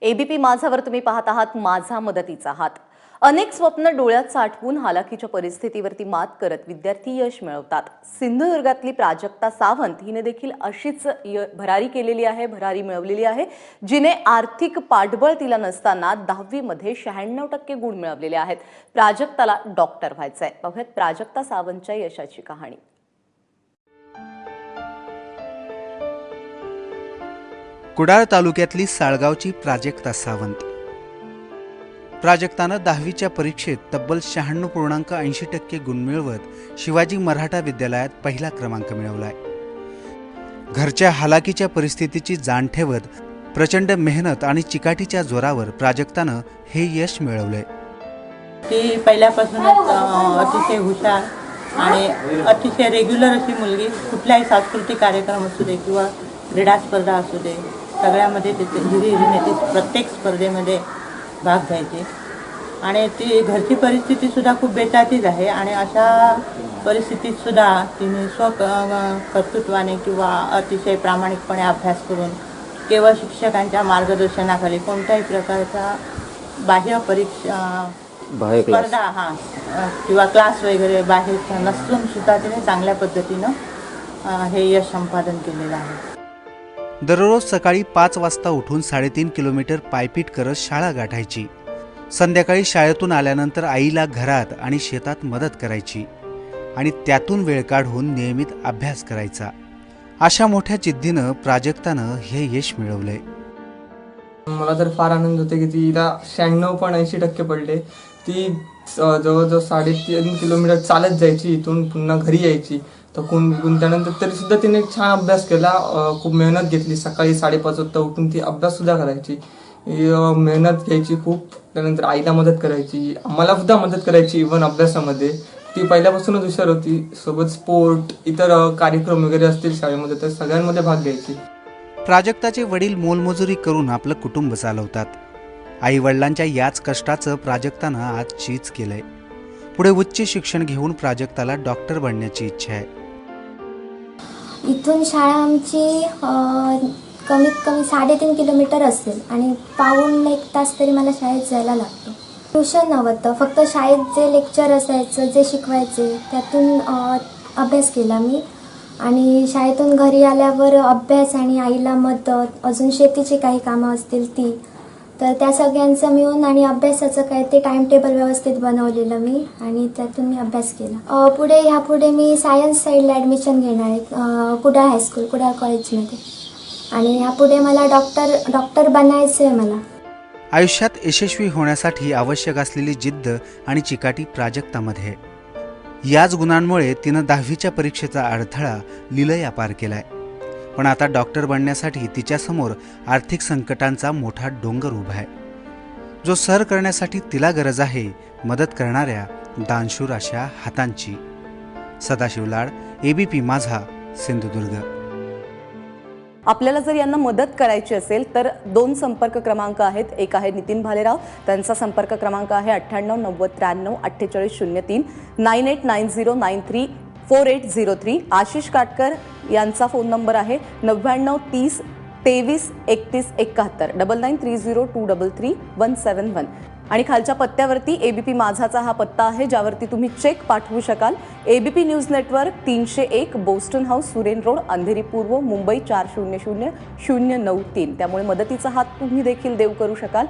ABP माझावर तुम्ही पाहत आहात माझा मदतीचा हात। अनेक स्वप्न डोळ्यात साठवून हालाकीच्या परिस्थितीवरती मात करत विद्यार्थी यश मिळवतात। सिंधुदुर्गातली प्राजक्ता सावंत हिने देखील अशीच भरारी केलेली आहे, भरारी मिळवलेली आहे, जिने आर्थिक पाठबळ तिला नसताना 10वी मध्ये 96% गुण मिळवलेले आहेत। प्राजक्ताला डॉक्टर व्हायचंय। बघूयात प्राजक्ता सावंतच्या यशाची कहाणी। कुडाळ तालुक्यातली साळगावची प्राजक्ता सावंत। प्राजक्तानं 10वीच्या परीक्षेत तब्बल 96.80% गुण मिळवत शिवाजी मराठा विद्यालयात पहिला क्रमांक मिळवलाय। घरच्या हालाकीच्या परिस्थितीची जाण ठेवत प्रचंड मेहनत आणि चिकाटीच्या जोरावर प्राजक्तानं हे यश मिळवलंय। ती पहिल्यापासूनच अतिशय हुशार आणि अतिशय रेग्युलर अशी मुलगी। कुठल्याही सांस्कृतिक कार्यक्रम असू दे किंवा क्रीडा स्पर्धा असू दे, सगळ्यामध्ये तिथे हिरीने ती प्रत्येक स्पर्धेमध्ये भाग घ्यायची। आणि ती घरची परिस्थितीसुद्धा खूप बेताचीच आहे आणि अशा परिस्थितीतसुद्धा तिने कर्तृत्वाने किंवा अतिशय प्रामाणिकपणे अभ्यास करून केवळ शिक्षकांच्या मार्गदर्शनाखाली कोणत्याही प्रकारचा बाह्य परीक्षा स्पर्धा किंवा क्लास वगैरे बाहेर नसून सुद्धा तिने चांगल्या पद्धतीनं हे यश संपादन केलेलं आहे। दररोज सकाळी 5 वाजता उठून 3.5 किलोमीटर पायपीट करत शाळा गाठायची। संध्याकाळी शाळेतून आल्यानंतर आईला घरात आणि शेतात मदत करायची आणि त्यातून वेळ काढून नियमित अभ्यास करायचा। अशा मोठ्या जिद्दीनं प्राजक्तानं हे यश मिळवलंय। मला तर फार आनंद होतो की तिला 96.80% पडले। ती जवळजवळ 3.5 किलोमीटर चालत जायची, इथून पुन्हा घरी यायची थकून बिकून। त्यानंतर तरी सुद्धा तिने छान अभ्यास केला, खूप मेहनत घेतली। सकाळी 5:30 वाजता उठून ती अभ्यास सुद्धा करायची, मेहनत घ्यायची खूप। त्यानंतर आईला मदत करायची, आम्हाला सुद्धा मदत करायची इव्हन अभ्यासामध्ये। ती पहिल्यापासूनच हुशार होती। सोबत स्पोर्ट, इतर कार्यक्रम वगैरे असतील शाळेमध्ये तर सगळ्यांमध्ये भाग घ्यायची। प्राजक्ताचे वडील मोलमजुरी करून आपलं कुटुंब चालवतात। आई वडिलांच्या याच कष्टाचं प्राजक्तानं आज चीज केलंय। पुढे उच्च शिक्षण घेऊन प्राजक्ताला डॉक्टर बनण्याची इच्छा आहे। इथून शाळा आमची कमीत कमी 3.5 किलोमीटर असेल आणि पाऊण 1 तास तरी मला शाळेत जायला लागतो। ट्युशन नव्हतं, फक्त शाळेत जे लेक्चर असायचं, जे शिकवायचे त्यातून अभ्यास केला मी। आणि शाळेतून घरी आल्यावर अभ्यास आणि आईला मदत, अजून शेतीची काही कामं असतील ती, तर त्या सगळ्यांचं मिळून आणि अभ्यासाचं काय ते टाइम टेबल व्यवस्थित बनवलेलं मी आणि त्यातून मी अभ्यास केला। ह्यापुढे मी सायन्स साईडला ॲडमिशन घेणार आहे कुडाळ हायस्कूल, कुडाळ कॉलेजमध्ये। आणि ह्यापुढे मला डॉक्टर बनायचं आहे मला। आयुष्यात यशस्वी होण्यासाठी आवश्यक असलेली जिद्द आणि चिकाटी प्राजक्तामध्ये। याच गुणांमुळे तिनं 10वीच्या परीक्षेचा अडथळा लिलया पार केलाय। पण आता डॉक्टर बनण्यासाठी तिच्यासमोर आर्थिक संकटांचा मोठा डोंगर उभा आहे, जो सर करण्यासाठी तिला गरज आहे मदत करणाऱ्या दानशूर अशा हातांची। सदाशिव लाड, एबीपी माझा, सिंधुदुर्ग। आपल्याला जर यांना मदत करायची असेल तर 2 संपर्क क्रमांक आहेत। एक आहे नितीन भालेराव, त्यांचा संपर्क क्रमांक आहे 98 90 93 48 03, 9890934803। आशिष काटकर यांचा फोन नंबर आहे 99 30 23 31 71, 9930233171। आणि खालच्या पत्त्यावरती एबीपी माझाचा हा पत्ता आहे, ज्यावरती तुम्ही चेक पाठवू शकाल। ABP news network 301 Boston house, Suren road, Andheri पूर्व, मुंबई 400093। त्यामुळे मदतीचा हात तुम्ही देखील देऊ करू शकाल।